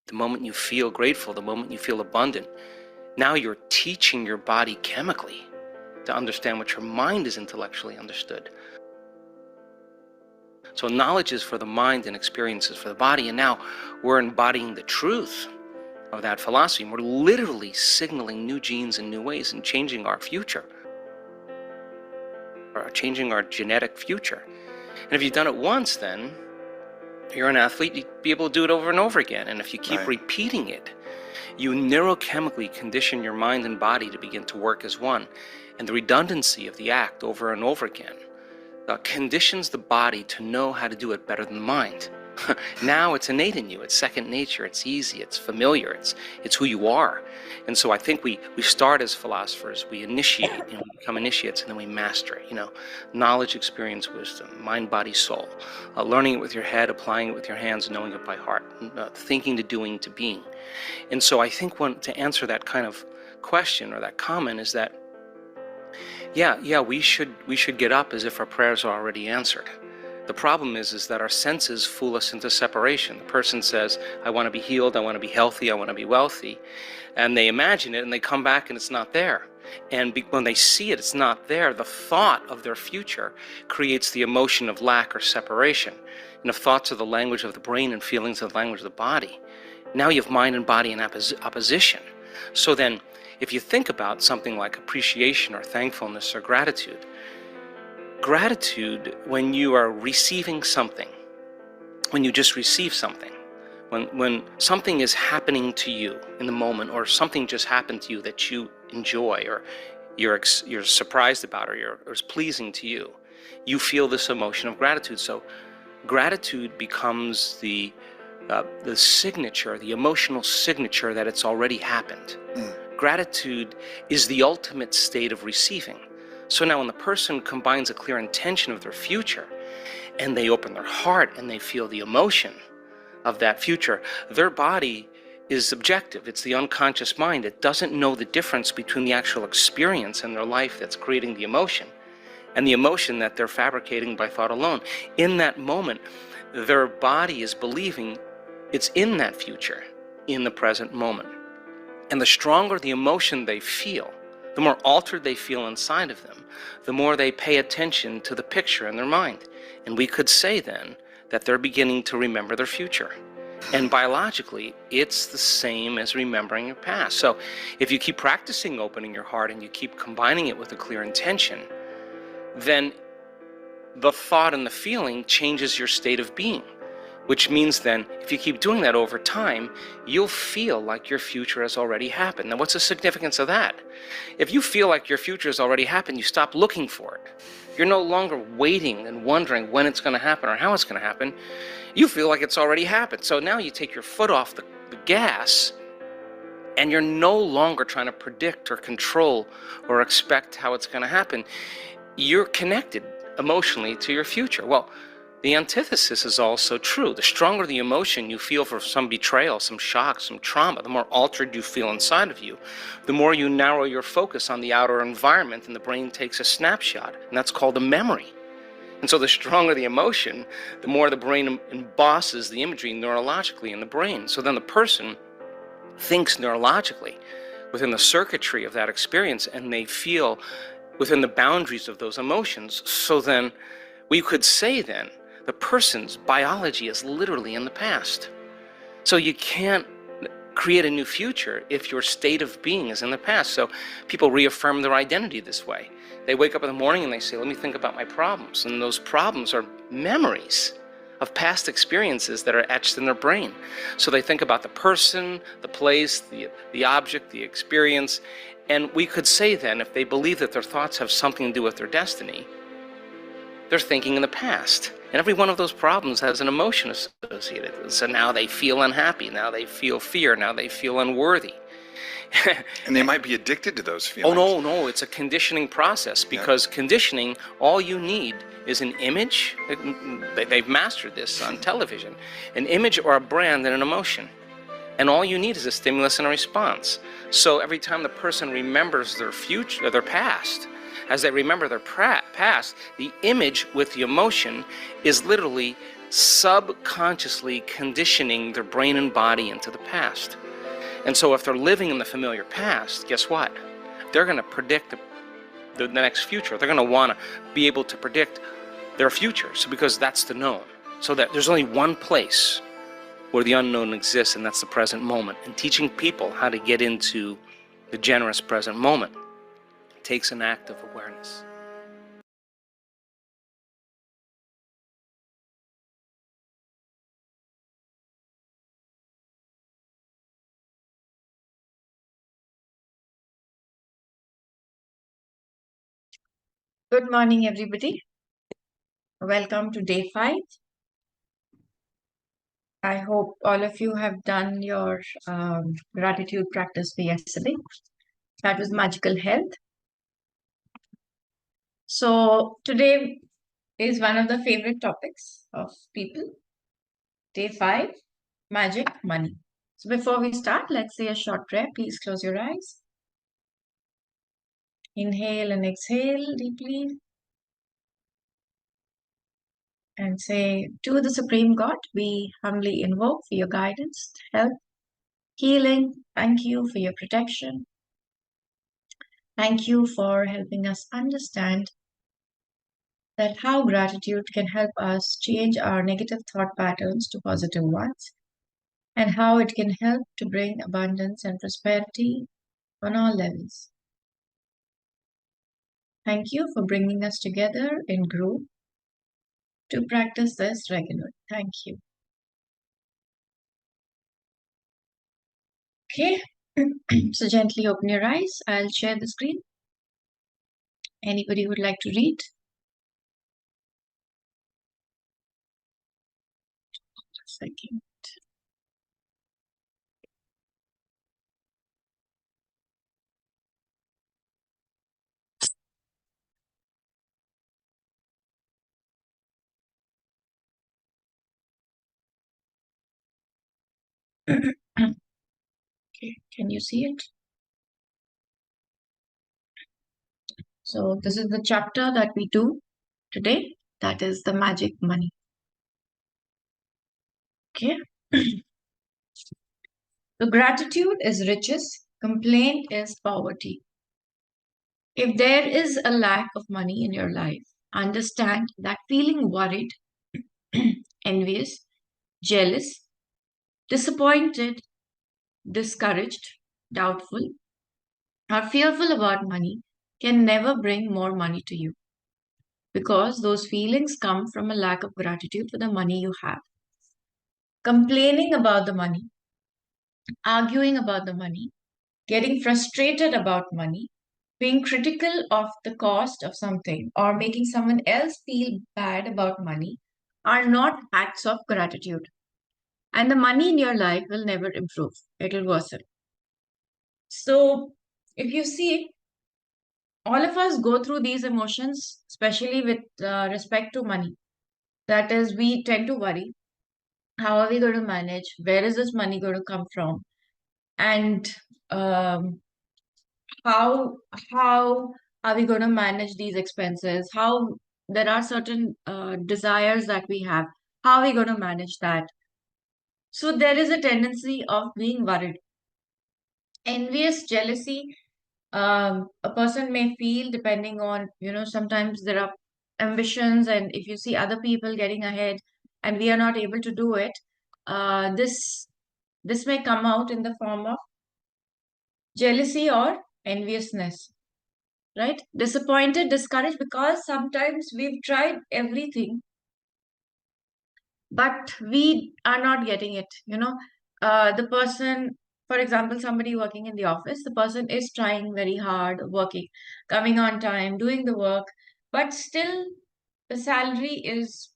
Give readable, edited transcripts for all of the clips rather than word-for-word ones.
the moment you feel grateful, the moment you feel abundant, now you're teaching your body chemically to understand what your mind is intellectually understood. So knowledge is for the mind and experience is for the body. And now we're embodying the truth of that philosophy. And we're literally signaling new genes in new ways and changing our future, or changing our genetic future. And if you've done it once, then you're an athlete, you'd be able to do it over and over again. And if you keep repeating it, you neurochemically condition your mind and body to begin to work as one. And the redundancy of the act over and over again conditions the body to know how to do it better than the mind. Now it's innate in you, it's second nature, it's easy, it's familiar, it's who you are. And so I think we start as philosophers, we initiate, we become initiates, and then we master it, knowledge, experience, wisdom, mind, body, soul, learning it with your head, applying it with your hands, knowing it by heart, thinking to doing to being. And so I think to answer that kind of question or that comment is that yeah, we should get up as if our prayers are already answered. The problem is that our senses fool us into separation. The person says, I want to be healed, I want to be healthy, I want to be wealthy. And they imagine it and they come back and it's not there. And when they see it, it's not there. The thought of their future creates the emotion of lack or separation. And if thoughts are the language of the brain and feelings are the language of the body, now you have mind and body in opposition. So then, if you think about something like appreciation or thankfulness or gratitude, when you are receiving something, when you just receive something, when something is happening to you in the moment, or something just happened to you that you enjoy, or you're surprised about, or is pleasing to you, you feel this emotion of gratitude. So gratitude becomes the signature, the emotional signature that it's already happened. Gratitude is the ultimate state of receiving. So now when the person combines a clear intention of their future, and they open their heart and they feel the emotion of that future, their body is objective. It's the unconscious mind. It doesn't know the difference between the actual experience in their life that's creating the emotion and the emotion that they're fabricating by thought alone. In that moment, their body is believing it's in that future, in the present moment. And the stronger the emotion they feel, the more altered they feel inside of them, the more they pay attention to the picture in their mind. And we could say then that they're beginning to remember their future. And biologically, it's the same as remembering your past. So if you keep practicing opening your heart and you keep combining it with a clear intention, then the thought and the feeling changes your state of being. Which means then, if you keep doing that over time, you'll feel like your future has already happened. Now, what's the significance of that? If you feel like your future has already happened, you stop looking for it. You're no longer waiting and wondering when it's going to happen or how it's going to happen. You feel like it's already happened. So now you take your foot off the gas, and you're no longer trying to predict or control or expect how it's going to happen. You're connected emotionally to your future. Well, the antithesis is also true. The stronger the emotion you feel for some betrayal, some shock, some trauma, the more altered you feel inside of you, the more you narrow your focus on the outer environment, and the brain takes a snapshot, and that's called a memory. And so the stronger the emotion, the more the brain embosses the imagery neurologically in the brain. So then the person thinks neurologically within the circuitry of that experience, and they feel within the boundaries of those emotions. So then we could say then, the person's biology is literally in the past. So you can't create a new future if your state of being is in the past. So people reaffirm their identity this way. They wake up in the morning and they say, let me think about my problems. And those problems are memories of past experiences that are etched in their brain. So they think about the person, the place, the object, the experience. And we could say then, if they believe that their thoughts have something to do with their destiny, they're thinking in the past. And every one of those problems has an emotion associated. So now they feel unhappy, now they feel fear, now they feel unworthy. And they might be addicted to those feelings. Oh, no, it's a conditioning process, because conditioning, all you need is an image. They've mastered this on television. An image or a brand and an emotion. And all you need is a stimulus and a response. So every time the person remembers their future, or their past, as they remember their past, the image with the emotion is literally subconsciously conditioning their brain and body into the past. And so if they're living in the familiar past, guess what? They're going to predict the next future. They're going to want to be able to predict their future, so because that's the known. So that there's only one place where the unknown exists, and that's the present moment. And teaching people how to get into the generous present moment takes an act of awareness. Good morning, everybody. Welcome to day 5. I hope all of you have done your gratitude practice for yesterday. That was magical health. So today is one of the favorite topics of people. Day 5, magic money. So before we start, let's say a short prayer. Please close your eyes. Inhale and exhale deeply. And say, to the Supreme God, we humbly invoke for your guidance, help, healing. Thank you for your protection. Thank you for helping us understand that how gratitude can help us change our negative thought patterns to positive ones, and how it can help to bring abundance and prosperity on all levels. Thank you for bringing us together in group to practice this regularly. Thank you. Okay, so gently open your eyes. I'll share the screen. Anybody who would like to read? Second. Okay, can you see it? So this is the chapter that we do today. That is the magic money. Okay. So gratitude is riches, complaint is poverty. If there is a lack of money in your life, understand that feeling worried, envious, jealous, disappointed, discouraged, doubtful, or fearful about money can never bring more money to you, because those feelings come from a lack of gratitude for the money you have. Complaining about the money, arguing about the money, getting frustrated about money, being critical of the cost of something, or making someone else feel bad about money are not acts of gratitude. And the money in your life will never improve, it will worsen. So, if you see, all of us go through these emotions, especially with respect to money. That is, we tend to worry, how are we going to manage? Where is this money going to come from? And um, how are we going to manage these expenses? How there are certain desires that we have. How are we going to manage that? So there is a tendency of being worried. Envious, jealousy, a person may feel depending on, sometimes there are ambitions, and if you see other people getting ahead and we are not able to do it, this may come out in the form of jealousy or enviousness, right? Disappointed, discouraged, because sometimes we've tried everything, but we are not getting it. The person, for example, somebody working in the office, the person is trying very hard, working, coming on time, doing the work, but still the salary is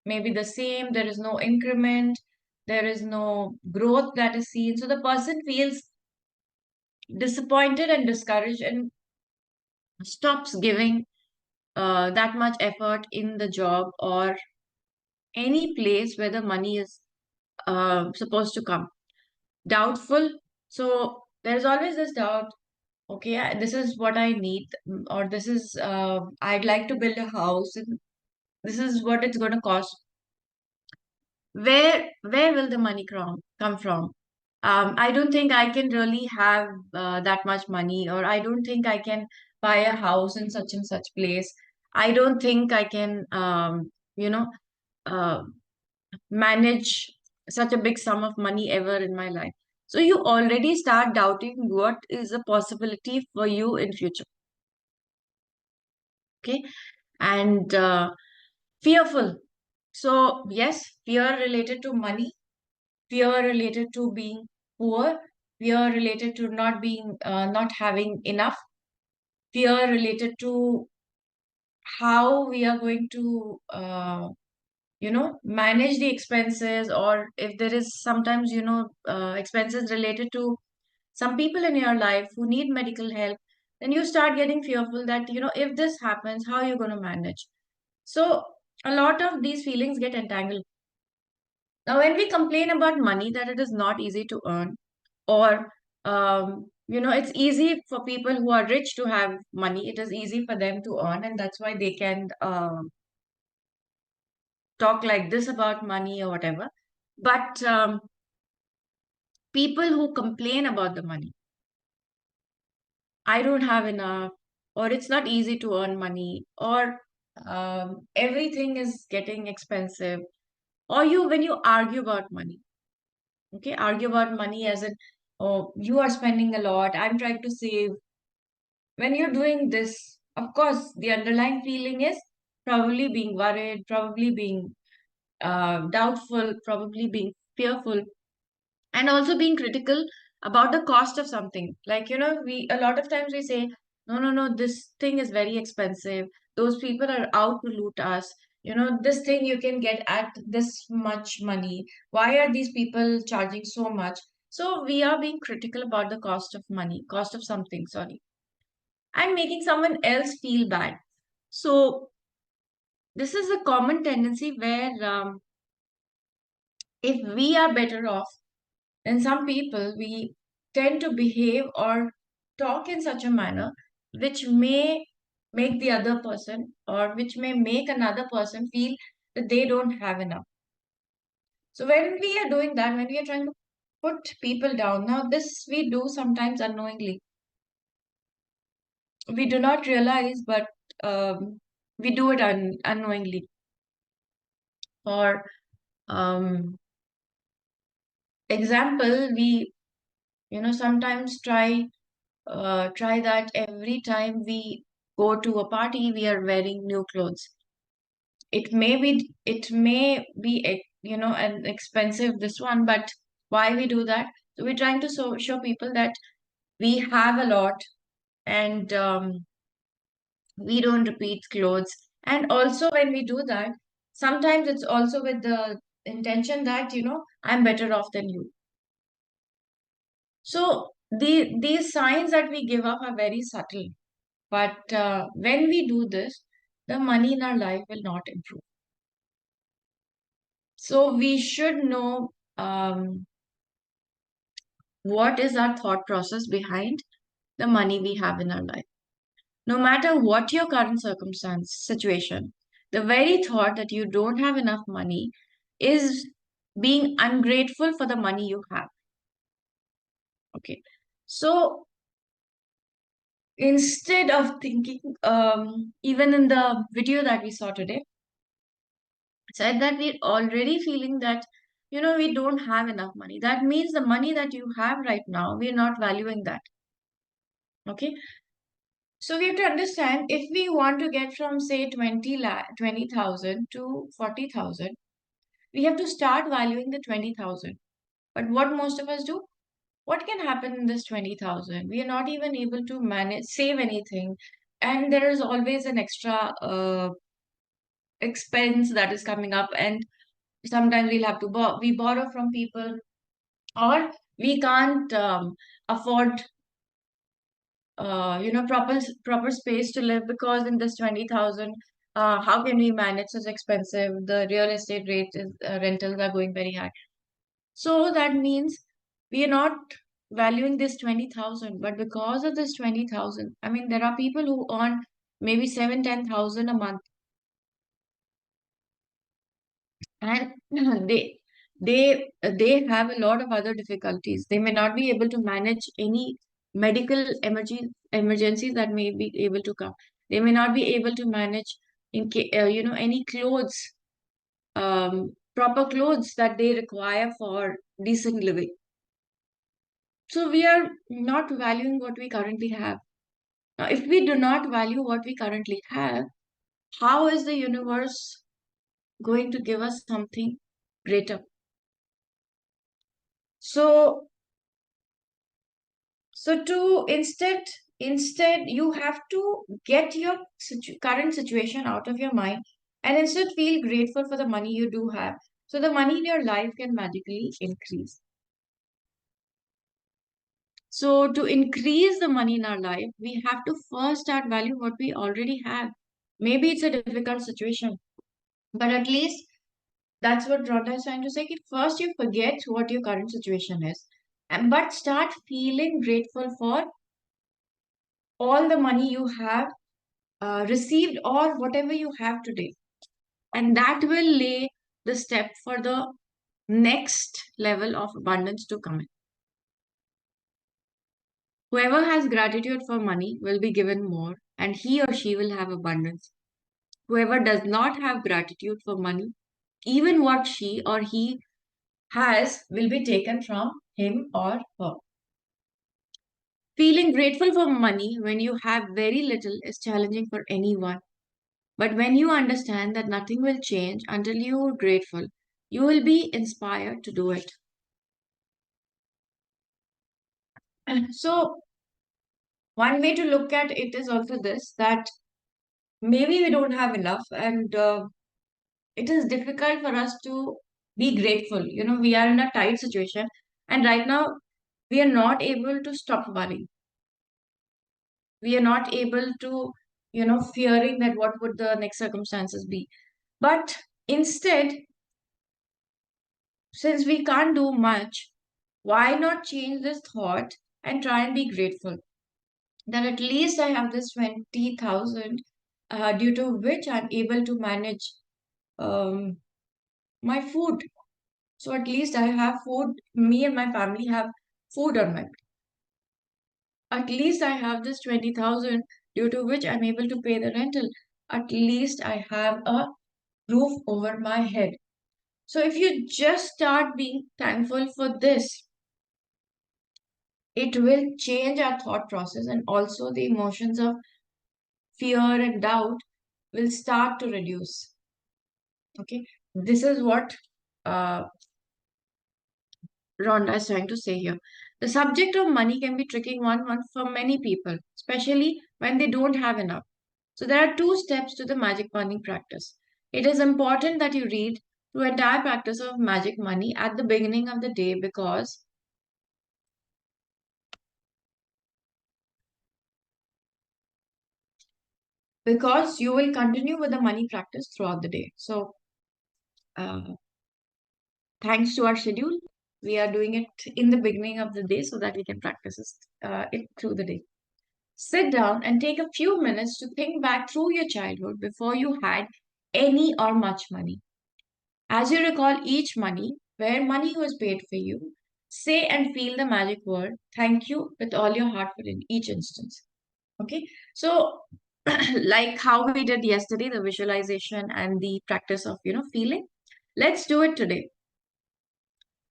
maybe the same. There is no increment, there is no growth that is seen. So the person feels disappointed and discouraged and stops giving that much effort in the job or any place where the money is supposed to come. Doubtful. So there's always this doubt. Okay, this is what I need, or this is I'd like to build a house, and this is what it's going to cost. where will the money come from? I don't think I can really have that much money, or I don't think I can buy a house in such and such place. I don't think I can, you know, uh, manage such a big sum of money ever in my life. So you already start doubting what is a possibility for you in future. Okay, and fearful. So yes, fear related to money, fear related to being poor, fear related to not having enough, fear related to how we are going to manage the expenses, or if there is sometimes expenses related to some people in your life who need medical help, then you start getting fearful that if this happens, how are you going to manage? So a lot of these feelings get entangled. Now, when we complain about money, that it is not easy to earn, or it's easy for people who are rich to have money. It is easy for them to earn, and that's why they can talk like this about money or whatever. But people who complain about the money, I don't have enough, or it's not easy to earn money, or everything is getting expensive, or when you argue about money, okay, argue about money as in, oh, you are spending a lot, I'm trying to save. When you're doing this, of course, the underlying feeling is probably being worried, probably being doubtful, probably being fearful, and also being critical about the cost of something. Like, we a lot of times we say, no, no, no, this thing is very expensive. Those people are out to loot us. This thing you can get at this much money. Why are these people charging so much? So we are being critical about the cost of something, sorry, and making someone else feel bad. So this is a common tendency where if we are better off than some people, we tend to behave or talk in such a manner which may make the other person, or which may make another person feel that they don't have enough. So when we are doing that, when we are trying to put people down, now this we do sometimes unknowingly. We do not realize, but we do it unknowingly. For example, we sometimes try that every time we go to a party, we are wearing new clothes. It may be an expensive this one, but why we do that? So we're trying to show people that we have a lot, and we don't repeat clothes. And also when we do that, sometimes it's also with the intention that I'm better off than you. So these signs that we give up are very subtle. But when we do this, the money in our life will not improve. So we should know what is our thought process behind the money we have in our life. No matter what your current situation, the very thought that you don't have enough money is being ungrateful for the money you have. Okay. So instead of thinking, even in the video that we saw today, said that we're already feeling that we don't have enough money. That means the money that you have right now, we're not valuing that. Okay, so we have to understand, if we want to get from say 20,000 to 40,000, we have to start valuing the 20,000. But what most of us do, what can happen in this 20,000? We are not even able to manage save anything, and there is always an extra expense that is coming up, and sometimes we'll have to we borrow from people, or we can't afford proper space to live, because in this 20,000, how can we manage such expensive? The real estate rentals are going very high. So that means we are not valuing this 20,000, but because of this 20,000, I mean, there are people who earn maybe 7-10,000 a month, and they they have a lot of other difficulties. They may not be able to manage any medical emergencies that may be able to come. They may not be able to manage any clothes, proper clothes that they require for decent living. So we are not valuing what we currently have. Now, if we do not value what we currently have, how is the universe going to give us something greater? So, to instead you have to get your current situation out of your mind and instead feel grateful for the money you do have. So the money in your life can magically increase. So to increase the money in our life, we have to first start valuing what we already have. Maybe it's a difficult situation, but at least that's what Rhonda is trying to say. First, you forget what your current situation is, and but start feeling grateful for all the money you have received or whatever you have today, and that will lay the step for the next level of abundance to come in. Whoever has gratitude for money will be given more, and he or she will have abundance. Whoever does not have gratitude for money, even what she or he has will be taken from him or her. Feeling grateful for money when you have very little is challenging for anyone. But when you understand that nothing will change until you are grateful, you will be inspired to do it. So, one way to look at it is also this, that maybe we don't have enough, and it is difficult for us to be grateful. We are in a tight situation, and right now we are not able to stop worrying. We are not able to, fearing that what would the next circumstances be. But instead, since we can't do much, why not change this thought and try and be grateful that at least I have this 20,000, due to which I'm able to manage um, my food. So at least I have food, me and my family have food on my plate. At least I have this 20,000 due to which I'm able to pay the rental. At least I have a roof over my head. So if you just start being thankful for this, it will change our thought process, and also the emotions of fear and doubt will start to reduce. Okay, this is what uh, Rhonda is trying to say here. The subject of money can be tricky one for many people, especially when they don't have enough. So there are two steps to the magic money practice. It is important that you read through entire practice of magic money at the beginning of the day because you will continue with the money practice throughout the day. So uh, thanks to our schedule, we are doing it in the beginning of the day so that we can practice it through the day. Sit down and take a few minutes to think back through your childhood before you had any or much money. As you recall each money, where money was paid for you, say and feel the magic word, thank you, with all your heart in each instance. Okay, so like how we did yesterday, the visualization and the practice of, feeling, let's do it today.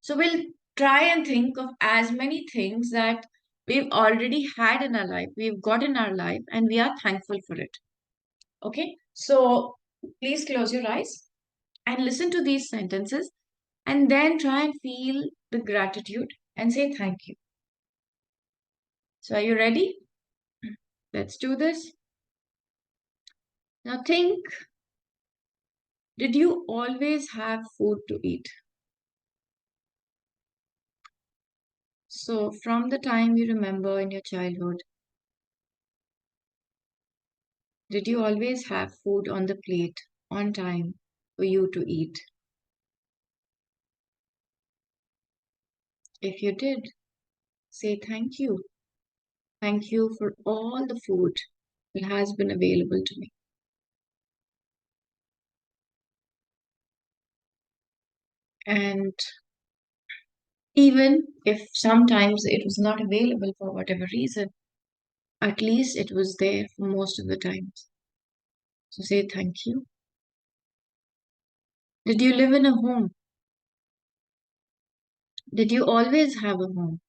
So we'll try and think of as many things that we've already had in our life, we've got in our life, and we are thankful for it. Okay, so please close your eyes and listen to these sentences and then try and feel the gratitude and say thank you. So, are you ready? Let's do this. Now, think, did you always have food to eat? So, from the time you remember in your childhood, did you always have food on the plate on time for you to eat? If you did, say thank you. Thank you for all the food that has been available to me. And even if sometimes it was not available for whatever reason, at least it was there for most of the times. So say thank you. Did you live in a home? Did you always have a home?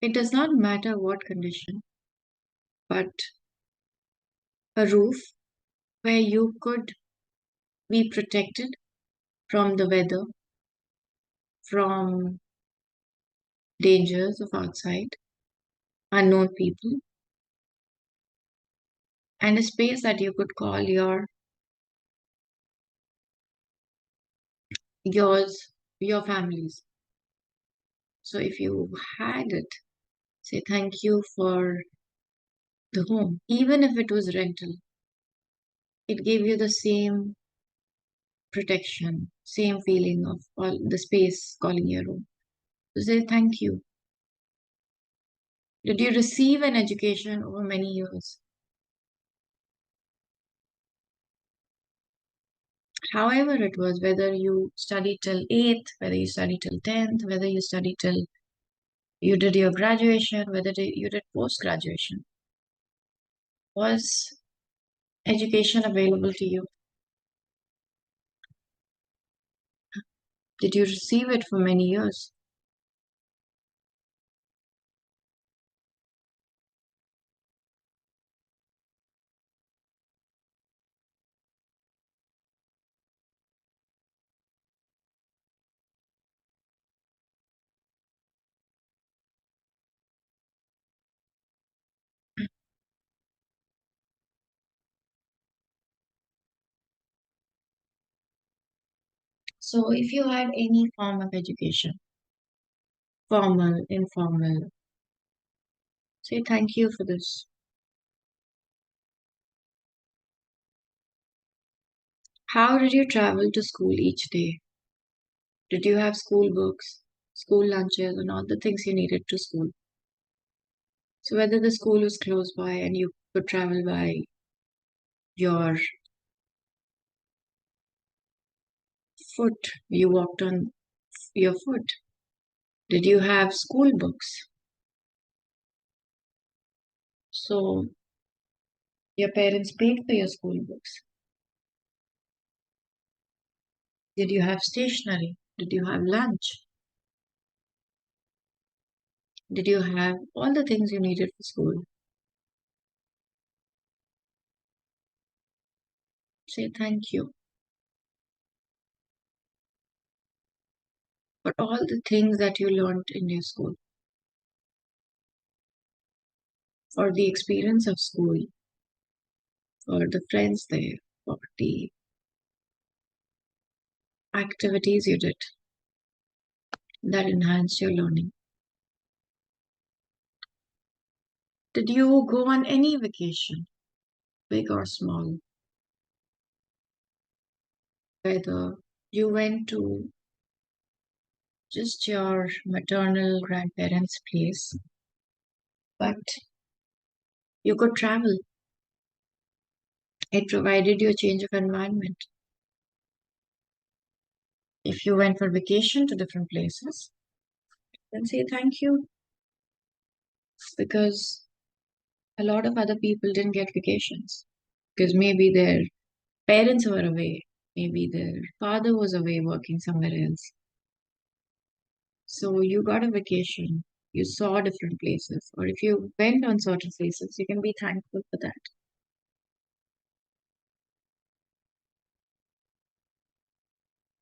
It does not matter what condition, but a roof where you could be protected from the weather, from dangers of outside, unknown people, and a space that you could call yours, your family's. So if you had it, say thank you for the home, even if it was rental. It gave you the same protection, same feeling of all the space calling your own. So say thank you. Did you receive an education over many years? However it was, whether you studied till 8th, whether you studied till 10th, whether you studied till you did your graduation, whether you did post-graduation, was education available to you? Did you receive it for many years? So if you had any form of education, formal, informal, say thank you for this. How did you travel to school each day? Did you have school books, school lunches, and all the things you needed to school? So whether the school was close by and you could travel by your foot, you walked on your foot. Did you have school books? So your parents paid for your school books. Did you have stationery? Did you have lunch? Did you have all the things you needed for school? Say thank you for all the things that you learned in your school, for the experience of school, for the friends there, for the activities you did that enhanced your learning. Did you go on any vacation, big or small? Whether you went to just your maternal grandparents' place, but you could travel. It provided you a change of environment. If you went for vacation to different places, then say thank you, because a lot of other people didn't get vacations because maybe their parents were away, maybe their father was away working somewhere else. So you got a vacation, you saw different places, or if you went on certain places, you can be thankful for that.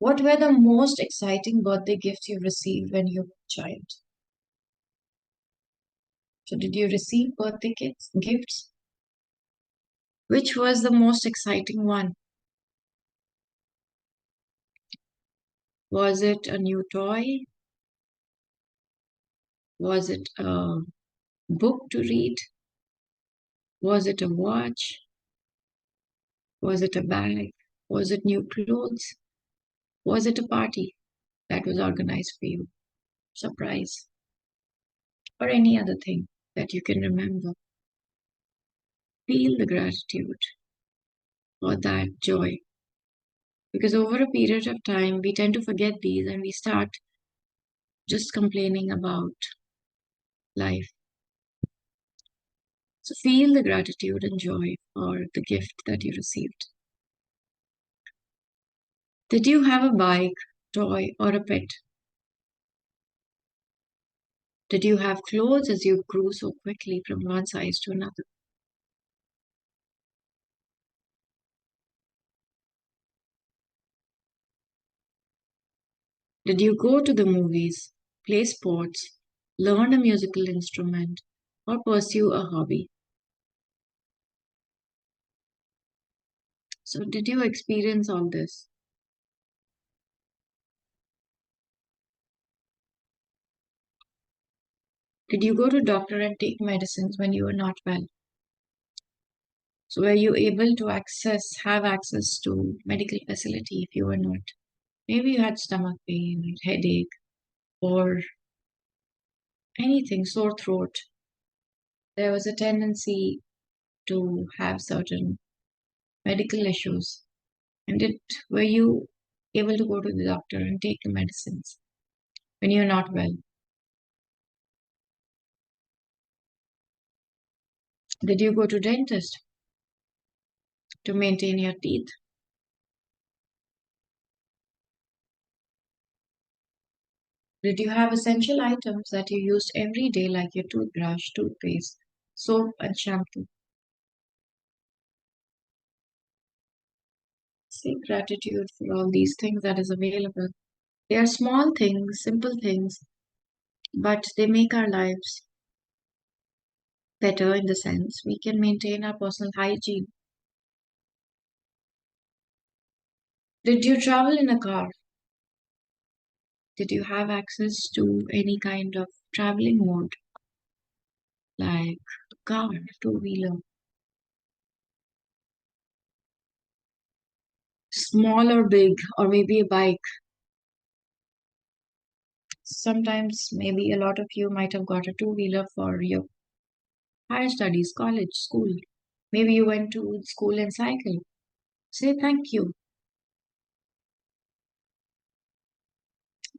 What were the most exciting birthday gifts you received when you were a child? So did you receive birthday gifts? Which was the most exciting one? Was it a new toy? Was it a book to read? Was it a watch? Was it a bag? Was it new clothes? Was it a party that was organized for you? Surprise. Or any other thing that you can remember. Feel the gratitude for that joy Because over a period of time, we tend to forget these and we start just complaining about life. So feel the gratitude and joy for the gift that you received. Did you have a bike, toy, or a pet? Did you have clothes as you grew so quickly from one size to another? Did you go to the movies, play sports, learn a musical instrument, or pursue a hobby? So, did you experience all this? Did you go to doctor and take medicines when you were not well? So, were you able to have access to medical facility if you were not? Maybe you had stomach pain, headache, or anything, sore throat. There was a tendency to have certain medical issues. And were you able to go to the doctor and take the medicines when you're not well? Did you go to dentist to maintain your teeth? Did you have essential items that you used every day like your toothbrush, toothpaste, soap and shampoo? Seek gratitude for all these things that is available. They are small things, simple things, but they make our lives better in the sense we can maintain our personal hygiene. Did you travel in a car? Did you have access to any kind of traveling mode like car, two-wheeler, small or big, or maybe a bike? Sometimes maybe a lot of you might have got a two-wheeler for your higher studies, college, school. Maybe you went to school and cycle. Say thank you.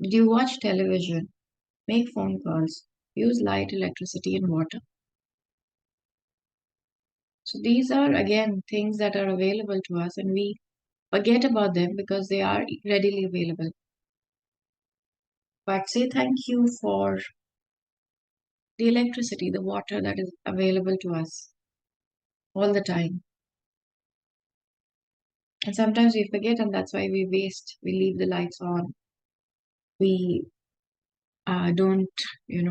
Did you watch television, make phone calls, use light, electricity, and water? So these are again things that are available to us, and we forget about them because they are readily available. But say thank you for the electricity, the water that is available to us all the time. And sometimes we forget, and that's why we waste. We leave the lights on. We don't,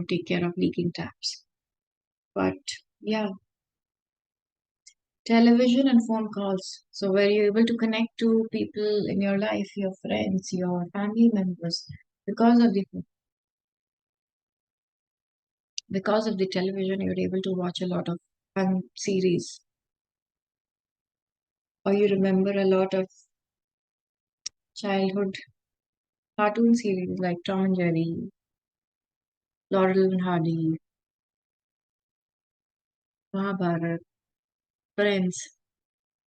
take care of leaking taps. But yeah, television and phone calls. So were you able to connect to people in your life, your friends, your family members, because of the television, you're able to watch a lot of fun series, or you remember a lot of childhood cartoon series like Tom and Jerry, Laurel and Hardy, Mahabharat, Friends.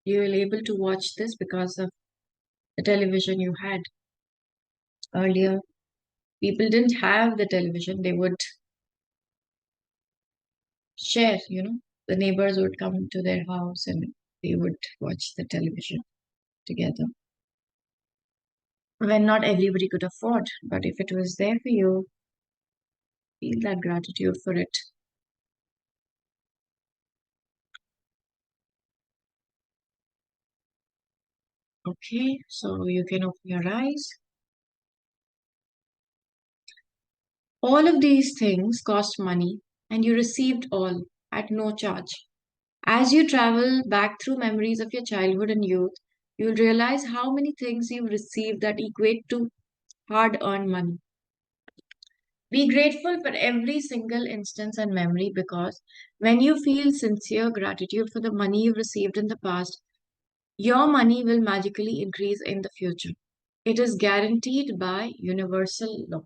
You were able to watch this because of the television you had earlier. People didn't have the television, they would share, the neighbors would come to their house and they would watch the television together. When not everybody could afford, but if it was there for you, feel that gratitude for it. Okay, so you can open your eyes. All of these things cost money, and you received all at no charge. As you travel back through memories of your childhood and youth, you'll realize how many things you've received that equate to hard earned money. Be grateful for every single instance and memory because when you feel sincere gratitude for the money you've received in the past, your money will magically increase in the future. It is guaranteed by universal law.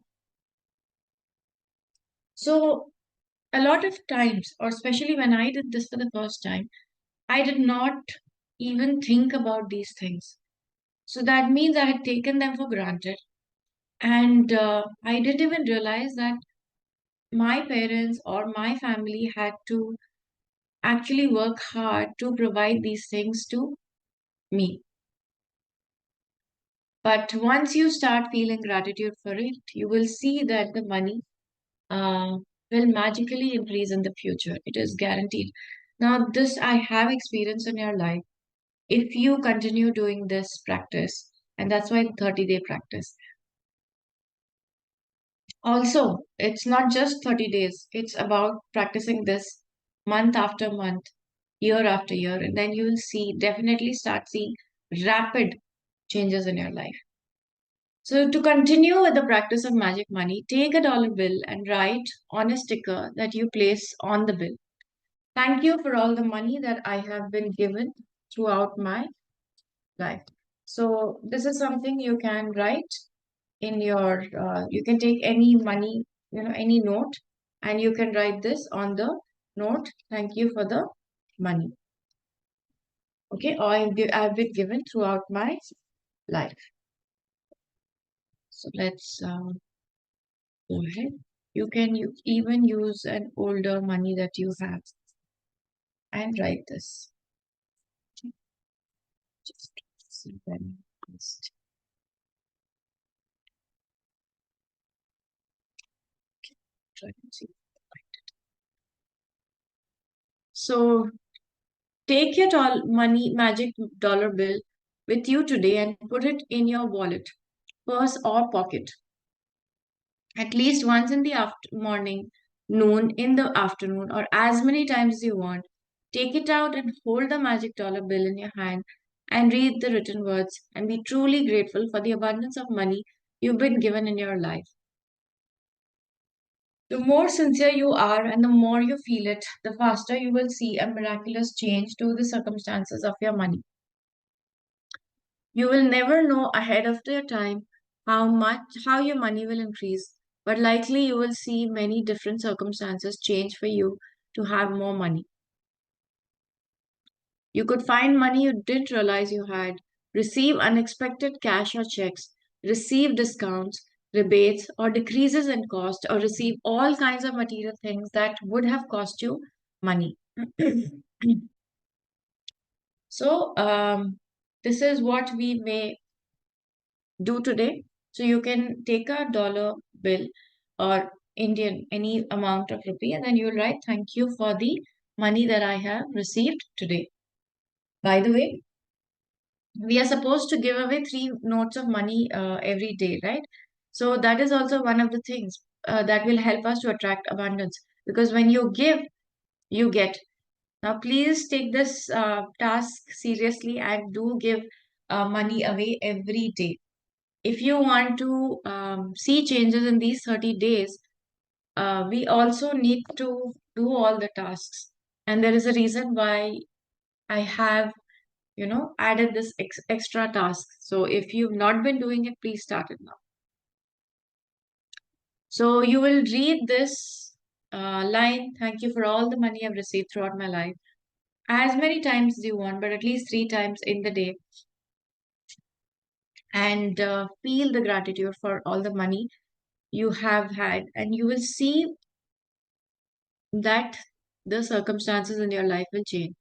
So, a lot of times, or especially when I did this for the first time, I did not even think about these things. So that means I had taken them for granted. And I didn't even realize that my parents or my family had to actually work hard to provide these things to me. But once you start feeling gratitude for it, you will see that the money uh, will magically increase in the future. It is guaranteed. Now, this I have experience in your life. If you continue doing this practice, and that's why 30-day practice. Also, it's not just 30 days, it's about practicing this month after month, year after year, and then you will definitely start seeing rapid changes in your life. So, to continue with the practice of magic money, take a dollar bill and write on a sticker that you place on the bill. Thank you for all the money that I have been given throughout my life. So, this is something you can write in your, you can take any money, any note, and you can write this on the note. Thank you for the money. Okay, or I've been given throughout my life. So, let's go ahead. You can even use an older money that you have and write this. Just see when just try to see. So take your magic dollar bill with you today and put it in your wallet, purse, or pocket. At least once in the morning, noon, in the afternoon, or as many times as you want. Take it out and hold the magic dollar bill in your hand and read the written words and be truly grateful for the abundance of money you've been given in your life. The more sincere you are and the more you feel it, the faster you will see a miraculous change to the circumstances of your money. You will never know ahead of your time how your money will increase, but likely you will see many different circumstances change for you to have more money. You could find money you didn't realize you had, receive unexpected cash or checks, receive discounts, rebates, or decreases in cost, or receive all kinds of material things that would have cost you money. So, this is what we may do today. So, you can take a dollar bill or Indian, any amount of rupee, and then you'll write, "Thank you for the money that I have received today." By the way, we are supposed to give away 3 notes of money every day, right? So that is also one of the things that will help us to attract abundance, because when you give, you get. Now, please take this task seriously and do give money away every day. If you want to see changes in these 30 days, we also need to do all the tasks. And there is a reason why I have added this extra task. So if you've not been doing it, please start it now. So you will read this line, "Thank you for all the money I've received throughout my life," as many times as you want, but at least 3 times in the day. And feel the gratitude for all the money you have had. And you will see that the circumstances in your life will change.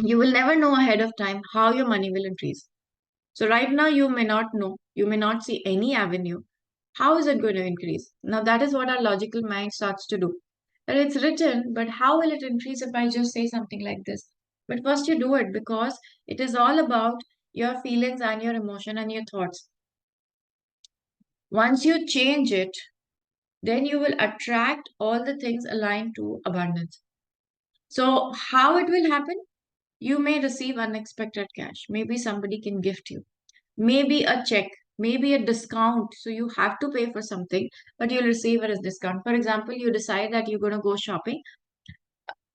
You will never know ahead of time how your money will increase. So right now you may not know, you may not see any avenue. How is it going to increase? Now that is what our logical mind starts to do. That it's written, but how will it increase if I just say something like this? But first you do it, because it is all about your feelings and your emotion and your thoughts. Once you change it, then you will attract all the things aligned to abundance. So how it will happen? You may receive unexpected cash. Maybe somebody can gift you. Maybe a check, maybe a discount. So you have to pay for something, but you'll receive it as discount. For example, you decide that you're going to go shopping.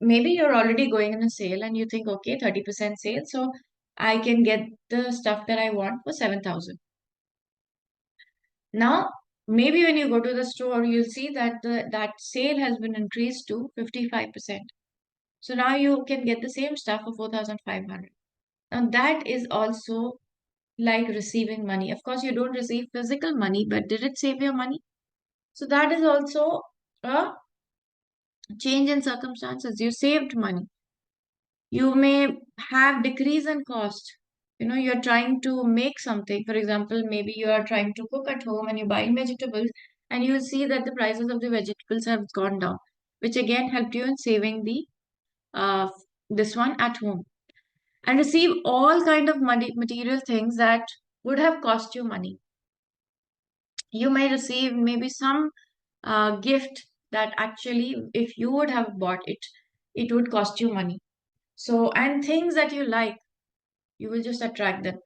Maybe you're already going in a sale and you think, okay, 30% sale. So I can get the stuff that I want for 7,000. Now, Maybe when you go to the store, you'll see that that sale has been increased to 55%. So now you can get the same stuff for 4,500. Now that is also like receiving money. Of course, you don't receive physical money, but did it save your money? So that is also a change in circumstances. You saved money. You may have decrease in cost. You know, you're trying to make something. For example, maybe you are trying to cook at home and you're buying vegetables, and you see that the prices of the vegetables have gone down, which again helped you in saving the uh, this one at home, and receive all kind of money material things that would have cost you money. You may receive maybe some gift that actually, if you would have bought it, it would cost you money. So, and things that you like, you will just attract them.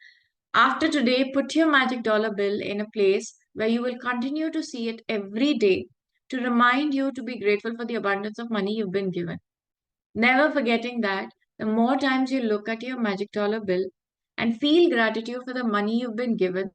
After today, put your magic dollar bill in a place where you will continue to see it every day to remind you to be grateful for the abundance of money you've been given. Never forgetting that the more times you look at your magic dollar bill and feel gratitude for the money you've been given,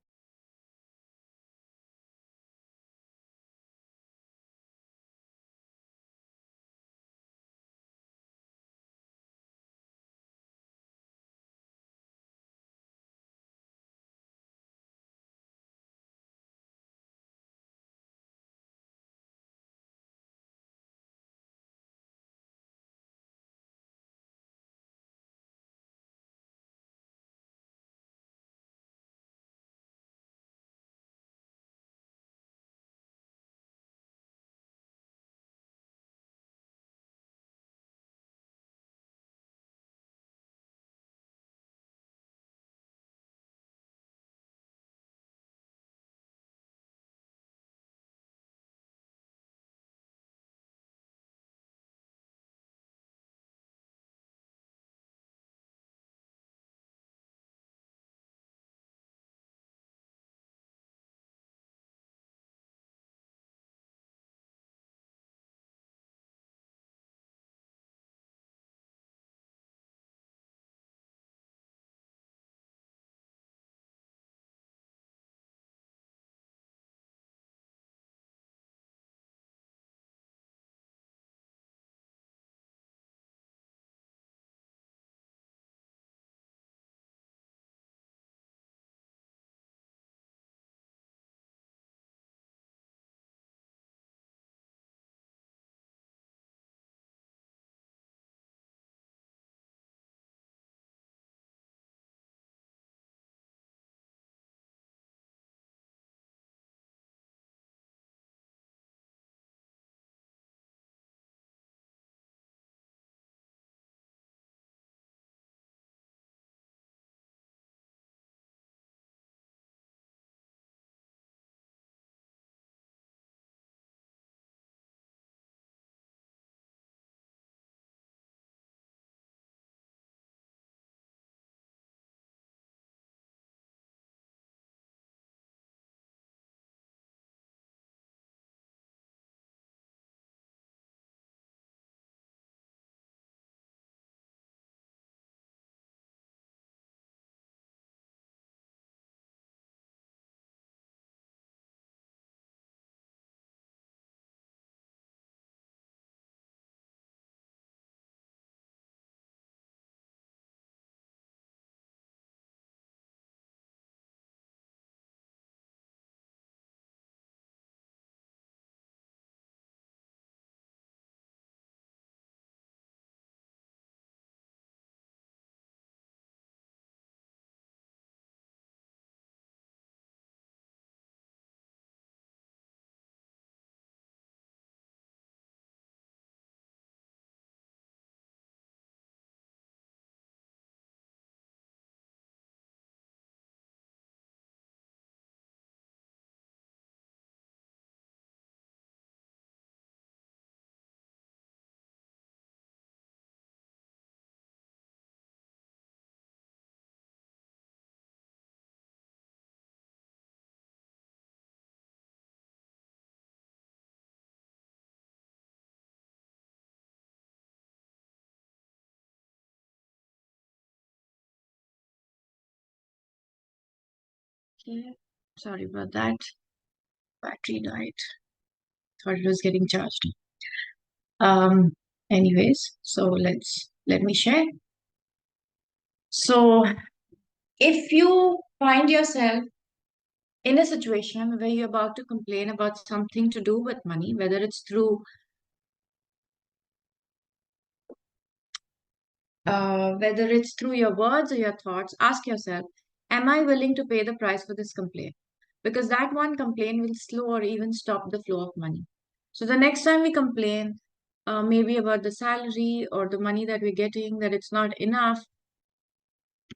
okay, sorry about that. battery died. Thought it was getting charged. Anyways, so let me share. So if you find yourself in a situation where you're about to complain about something to do with money, whether it's through your words or your thoughts, ask yourself, am I willing to pay the price for this complaint? Because that one complaint will slow or even stop the flow of money. So the next time we complain, maybe about the salary or the money that we're getting, that it's not enough,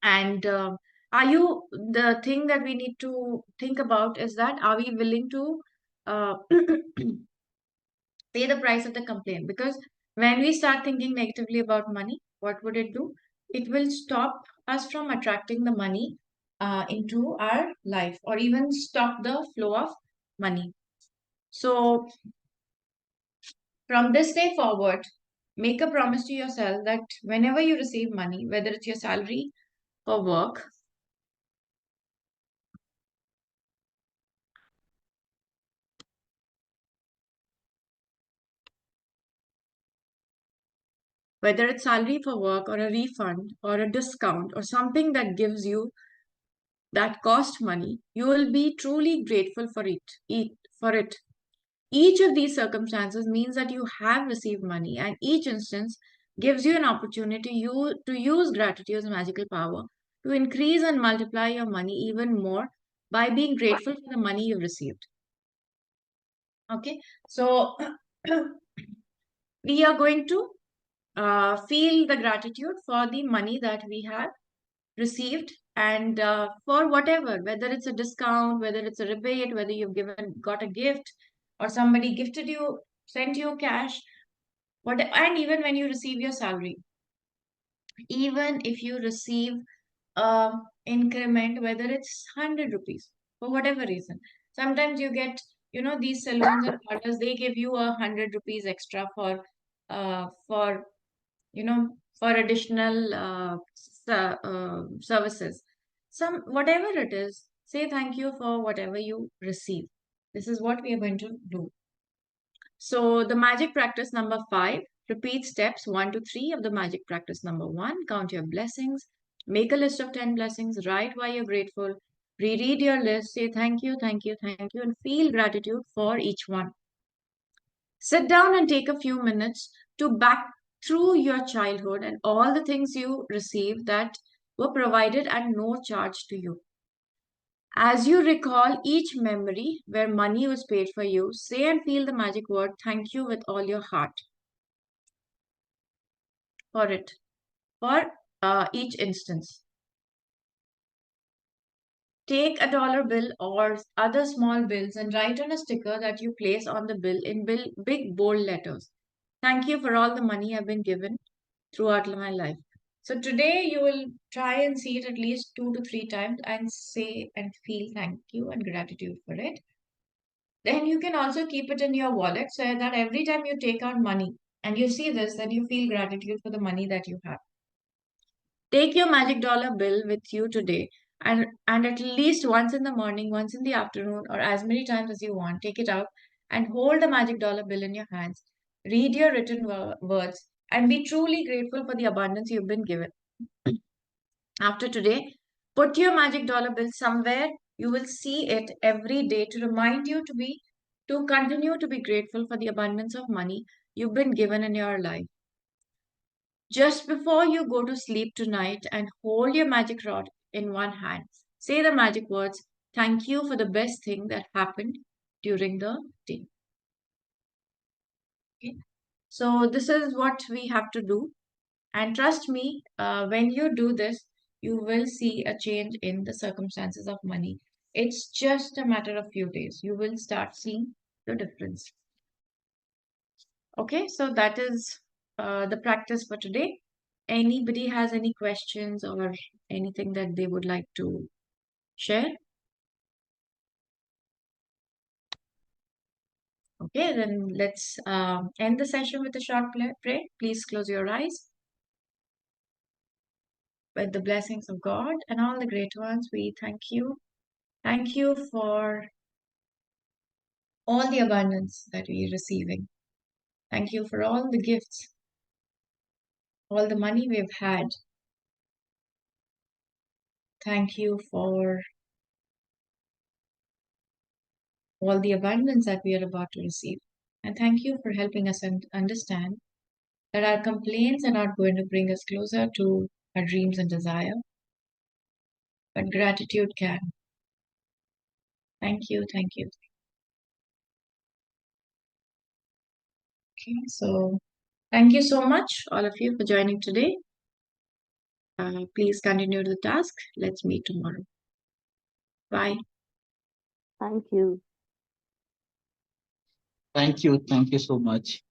and the thing that we need to think about is that are we willing to uh, pay the price of the complaint? Because when we start thinking negatively about money, what would it do? It will stop us from attracting the money into our life, or even stop the flow of money. So from this day forward, make a promise to yourself that whenever you receive money, whether it's your salary or work, whether it's salary for work or a refund or a discount or something that gives you that cost money, you will be truly grateful for it. Each of these circumstances means that you have received money, and each instance gives you an opportunity to use gratitude's magical power to increase and multiply your money even more by being grateful for the money you've received. Okay, so we are going to feel the gratitude for the money that we have received, and for whatever, whether it's a discount, whether it's a rebate, whether you've got a gift, or somebody gifted you, sent you cash, and even when you receive your salary, even if you receive increment, whether it's 100 rupees, for whatever reason. Sometimes you get, these saloons and parlors, they give you 100 rupees extra for you know, for additional services. Whatever it is, say thank you for whatever you receive. This is what we are going to do. So the magic practice number 5, repeat steps 1 to 3 of the magic practice number 1. Count your blessings, make a list of 10 blessings, write why you're grateful, reread your list, say thank you, thank you, thank you, and feel gratitude for each one. Sit down and take a few minutes to back through your childhood and all the things you received that were provided at no charge to you. As you recall each memory where money was paid for you, say and feel the magic word thank you with all your heart for it, for each instance. Take a dollar bill or other small bills and write on a sticker that you place on the bill in big bold letters. Thank you for all the money I've been given throughout my life. So today you will try and see it at least 2 to 3 times and say and feel thank you and gratitude for it. Then you can also keep it in your wallet so that every time you take out money and you see this, then you feel gratitude for the money that you have. Take your magic dollar bill with you today, and at least once in the morning, once in the afternoon, or as many times as you want, take it out and hold the magic dollar bill in your hands. Read your written words and be truly grateful for the abundance you've been given. After today, put your magic dollar bill somewhere you will see it every day to remind you to continue to be grateful for the abundance of money you've been given in your life. Just before you go to sleep tonight and hold your magic rod in one hand, say the magic words, thank you for the best thing that happened during the day. Okay? So this is what we have to do. And trust me, when you do this, you will see a change in the circumstances of money. It's just a matter of few days. You will start seeing the difference. Okay, so that is the practice for today. Anybody has any questions or anything that they would like to share? Okay, then let's end the session with a short prayer. Please close your eyes. With the blessings of God and all the great ones, we thank you. Thank you for all the abundance that we are receiving. Thank you for all the gifts, all the money we've had. Thank you for all the abundance that we are about to receive. And thank you for helping us understand that our complaints are not going to bring us closer to our dreams and desire, but gratitude can. Thank you, thank you. Okay, so thank you so much, all of you, for joining today. Please continue the task. Let's meet tomorrow. Bye. Thank you. Thank you. Thank you so much.